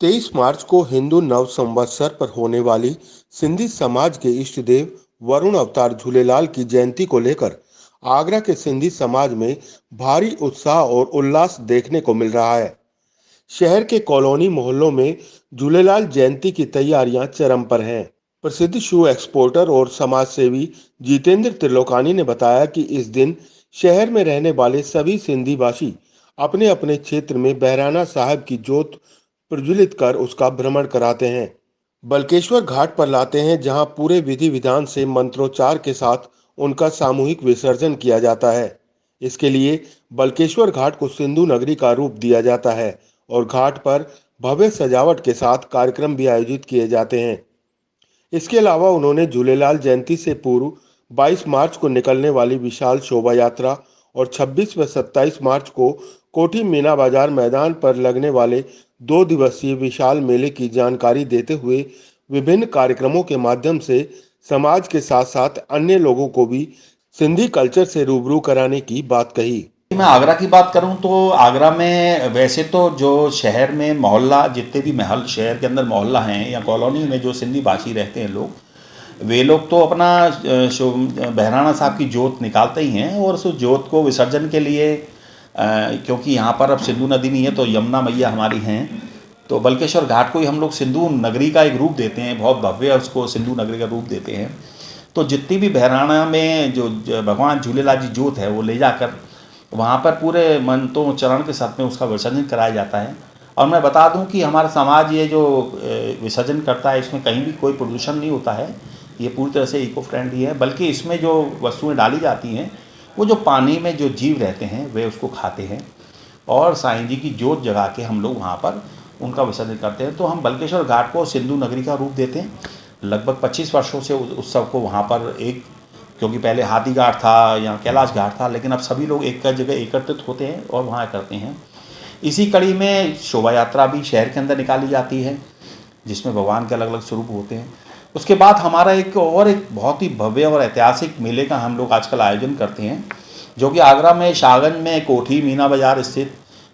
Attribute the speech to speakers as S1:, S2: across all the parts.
S1: 23 मार्च को हिंदू नव संवत्सर पर होने वाली सिंधी समाज के इष्ट देव वरुण अवतार झूलेलाल की जयंती को लेकर आगरा के सिंधी समाज में भारी उत्साह और उल्लास देखने को मिल रहा है। शहर के कॉलोनी मोहल्लों में झूलेलाल जयंती की तैयारियां चरम पर हैं। प्रसिद्ध शू एक्सपोर्टर और समाज सेवी जितेंद्र त्रिलोकानी ने बताया कि इस दिन शहर में रहने वाले सभी सिंधी भाषी अपने अपने क्षेत्र में बहराना साहब की जोत प्रज्वलित कर उसका भ्रमण कराते हैं। बल्केश्वर घाट पर लाते हैं, जहां पूरे विधि विधान से मंत्रोच्चार के साथ उनका सामूहिक विसर्जन किया जाता है। इसके लिए बल्केश्वर घाट को सिंधु नगरी का रूप दिया जाता है और घाट पर भव्य सजावट के साथ कार्यक्रम भी आयोजित किए जाते हैं। इसके अलावा उन्होंने झूलेलाल जयंती से पूर्व 22 मार्च को निकलने वाली विशाल शोभा यात्रा और 26 व 27 मार्च को कोठी मीना बाजार मैदान पर लगने वाले 2 दिवसीय विशाल मेले की जानकारी देते हुए विभिन्न कार्यक्रमों के माध्यम से समाज के साथ साथ अन्य लोगों को भी सिंधी कल्चर से रूबरू कराने की बात कही।
S2: मैं आगरा की बात करूं तो आगरा में वैसे तो जो शहर में मोहल्ला, जितने भी महल शहर के अंदर मोहल्ला हैं या कॉलोनी में जो सिंधी भाषी रहते हैं लोग, वे लोग तो अपना बहराना साहब की जोत निकालते ही हैं। और उस जोत को विसर्जन के लिए क्योंकि यहाँ पर अब सिंधु नदी नहीं है तो यमुना मैया हमारी हैं, तो बल्केश्वर घाट को ही हम लोग सिंधु नगरी का एक रूप देते हैं, बहुत भव्य उसको सिंधु नगरी का रूप देते हैं। तो जितनी भी बहराना में जो भगवान झूलेलाल जी जोत है वो ले जाकर वहाँ पर पूरे मंत्रों चरण के साथ में उसका विसर्जन कराया जाता है। और मैं बता दूं कि हमारा समाज ये जो विसर्जन करता है, इसमें कहीं भी कोई प्रदूषण नहीं होता है, ये पूरी तरह से इको फ्रेंडली है। बल्कि इसमें जो वस्तुएं डाली जाती हैं वो जो पानी में जो जीव रहते हैं वे उसको खाते हैं, और साईं जी की जोत जगा के हम लोग वहाँ पर उनका विसर्जन करते हैं। तो हम बल्केश्वर घाट को सिंधु नगरी का रूप देते हैं। लगभग 25 वर्षों से उत्सव को वहाँ पर एक, क्योंकि पहले हाथी घाट था या कैलाश घाट था, लेकिन अब सभी लोग एक जगह एकत्रित होते हैं और वहाँ करते हैं। इसी कड़ी में शोभा यात्रा भी शहर के अंदर निकाली जाती है, जिसमें भगवान के अलग अलग स्वरूप होते हैं। उसके बाद हमारा एक बहुत ही भव्य और ऐतिहासिक मेले का हम लोग आजकल आयोजन करते हैं, जो कि आगरा में शाहगंज में कोठी मीना बाजार स्थित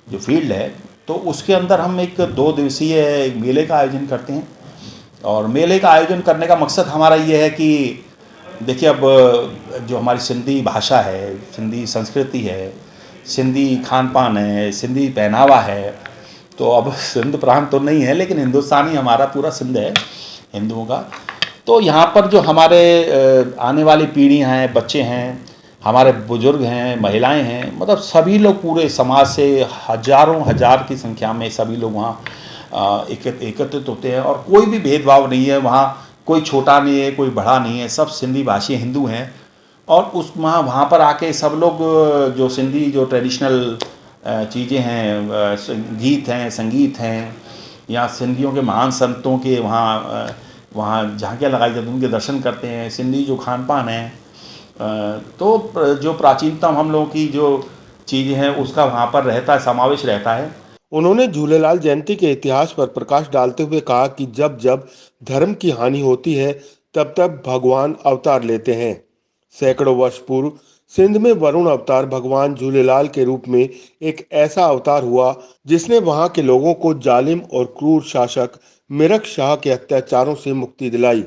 S2: जो फील्ड है, तो उसके अंदर हम एक 2 दिवसीय मेले का आयोजन करते हैं। और मेले का आयोजन करने का मकसद हमारा ये है कि देखिए, अब जो हमारी सिंधी भाषा है, सिंधी संस्कृति है, सिंधी खान पान है, सिंधी पहनावा है, तो अब सिंध प्रांत तो नहीं है लेकिन हिंदुस्तानी हमारा पूरा सिंध है हिंदुओं का। तो यहाँ पर जो हमारे आने वाली पीढ़ियाँ हैं, बच्चे हैं, हमारे बुजुर्ग हैं, महिलाएं हैं, मतलब सभी लोग पूरे समाज से हजारों हजार की संख्या में सभी लोग वहाँ एकत्रित होते हैं। और कोई भी भेदभाव नहीं है वहाँ, कोई छोटा नहीं है, कोई बड़ा नहीं है, सब सिंधी भाषी हिंदू हैं। और उस वहाँ पर आके सब लोग जो सिंधी जो ट्रेडिशनल चीज़ें हैं, गीत हैं, संगीत हैं, या सिंधियों के महान संतों के वहाँ झांकियाँ लगाई जाती हैं, उनके दर्शन करते हैं। सिंधी जो खान पान है, तो जो प्राचीनतम हम लोगों की जो चीज़ें हैं उसका वहाँ पर रहता है, समावेश रहता है।
S1: उन्होंने झूलेलाल जयंती के इतिहास पर प्रकाश डालते हुए कहा कि जब जब धर्म की हानि होती है तब तब भगवान अवतार लेते हैं। सैकड़ों वर्ष पूर्व सिंध में वरुण अवतार भगवान झूलेलाल के रूप में एक ऐसा अवतार हुआ जिसने वहां के लोगों को जालिम और क्रूर शासक मिरक शाह के अत्याचारों से मुक्ति दिलाई।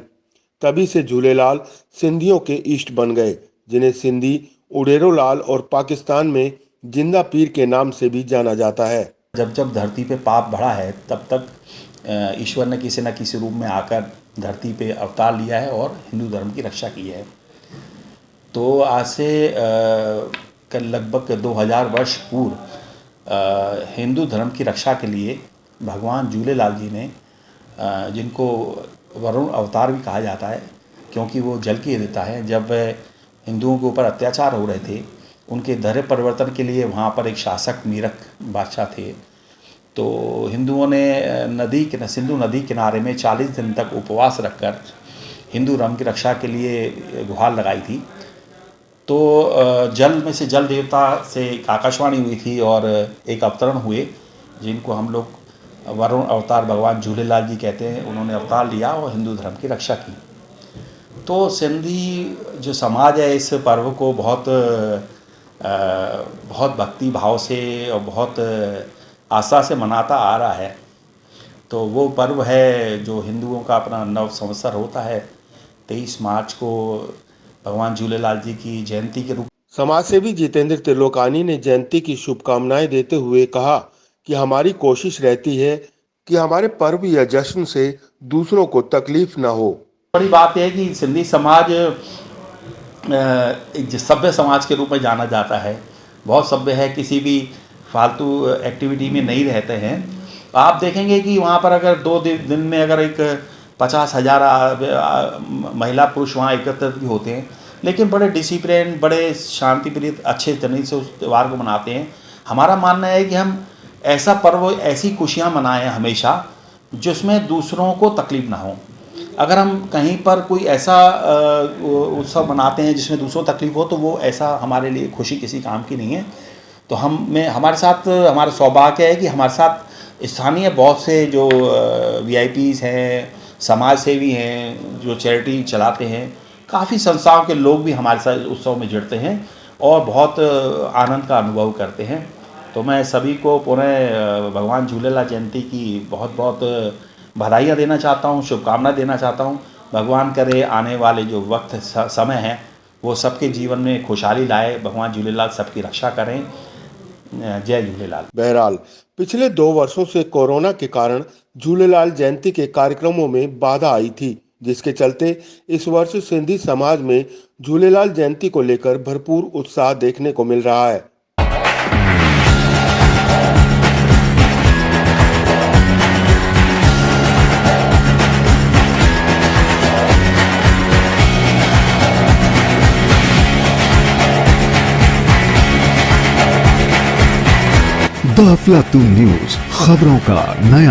S1: तभी से झूलेलाल सिंधियों के इष्ट बन गए, जिन्हें सिंधी उडेरो लाल और पाकिस्तान में जिंदा पीर के नाम से भी जाना जाता है।
S2: जब जब धरती पे पाप बढ़ा है तब तक ईश्वर ने किसी न किसी रूप में आकर धरती पे अवतार लिया है और हिंदू धर्म की रक्षा की है। तो आज से लगभग 2000 वर्ष पूर्व हिंदू धर्म की रक्षा के लिए भगवान झूलेलाल जी ने, जिनको वरुण अवतार भी कहा जाता है क्योंकि वो जल के देवता है, जब हिंदुओं के ऊपर अत्याचार हो रहे थे, उनके धर्म परिवर्तन के लिए वहाँ पर एक शासक मीरक बादशाह थे, तो हिंदुओं ने सिंधु नदी किनारे में 40 दिन तक उपवास रखकर हिंदू धर्म की रक्षा के लिए गुहार लगाई थी। तो जल में से जल देवता से एक आकाशवाणी हुई थी और एक अवतरण हुए, जिनको हम लोग वरुण अवतार भगवान झूलेलाल जी कहते हैं। उन्होंने अवतार लिया और हिंदू धर्म की रक्षा की। तो सिंधी जो समाज है इस पर्व को बहुत भक्ति भाव से और बहुत आस्था से मनाता आ रहा है। तो वो पर्व है जो हिंदुओं का अपना नव संवत्सर होता है। 23 मार्च को भगवान झूलेलाल जी की जयंती के रूप
S1: समाजसेवी जितेंद्र त्रिलोकानी ने जयंती की शुभकामनाएं देते हुए कहा कि हमारी कोशिश रहती है कि हमारे पर्व या जश्न से दूसरों को तकलीफ न हो।
S2: बड़ी बात यह है कि सिंधी समाज एक सभ्य समाज के रूप में जाना जाता है। बहुत सभ्य है, किसी भी फालतू एक्टिविटी में नहीं रहते हैं। आप देखेंगे कि वहाँ पर अगर 2 दिन में अगर एक 50,000 महिला पुरुष वहाँ एकत्रित भी होते हैं, लेकिन बड़े डिसिप्लिन, बड़े शांतिप्रिय अच्छे तरीके से उस त्यौहार को मनाते हैं। हमारा मानना है कि हम ऐसा पर्व, ऐसी खुशियाँ मनाएं हमेशा जिसमें दूसरों को तकलीफ ना हो। अगर हम कहीं पर कोई ऐसा उत्सव मनाते हैं जिसमें दूसरों को तकलीफ हो, तो वो ऐसा हमारे लिए खुशी किसी काम की नहीं है। तो हमारे साथ हमारा सौभाग्य है कि हमारे साथ स्थानीय बहुत से जो VIPs हैं, समाज सेवी हैं, जो चैरिटी चलाते हैं, काफ़ी संस्थाओं के लोग भी हमारे साथ उत्सव में जुड़ते हैं और बहुत आनंद का अनुभव करते हैं। तो मैं सभी को पुनः भगवान झूलेलाल जयंती की बहुत बहुत बधाइयाँ देना चाहता हूँ, शुभकामना देना चाहता हूँ। भगवान करे आने वाले जो वक्त समय है वो सबके जीवन में खुशहाली लाए। भगवान झूलेलाल सबकी रक्षा करें। जय झूलेलाल।
S1: बहरहाल पिछले 2 वर्षों से कोरोना के कारण झूलेलाल जयंती के कार्यक्रमों में बाधा आई थी, जिसके चलते इस वर्ष सिंधी समाज में झूलेलाल जयंती को लेकर भरपूर उत्साह देखने को मिल रहा है।
S3: द अफलातून न्यूज़, खबरों का नया